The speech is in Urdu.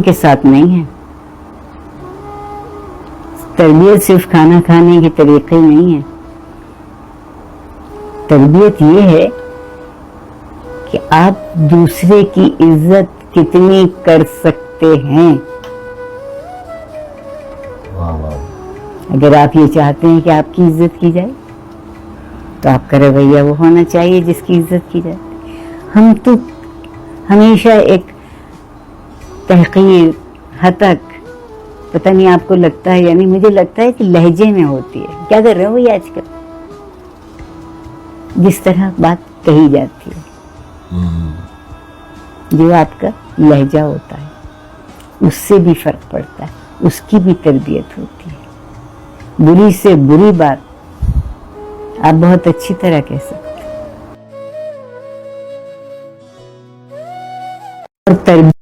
کے ساتھ نہیں ہے. تربیت صرف کھانا کھانے کے طریقے نہیں ہے. تربیت یہ ہے کہ آپ دوسرے کی عزت کتنی کر سکتے ہیں. اگر آپ یہ چاہتے ہیں کہ آپ کی عزت کی جائے تو آپ کا رویہ وہ ہونا چاہیے جس کی عزت کی جائے. ہم تو ہمیشہ ایک تحقیر حتک پتہ نہیں آپ کو لگتا ہے، یعنی مجھے لگتا ہے کہ لہجے میں ہوتی ہے. کیا کر رہے ہو یہ آج کل؟ جس طرح بات کہی جاتی ہے، جو آپ کا لہجہ ہوتا ہے اس سے بھی فرق پڑتا ہے، اس کی بھی تربیت ہوتی ہے. بری سے بری بات آپ بہت اچھی طرح کہہ سکتے ہیں. اور تربیت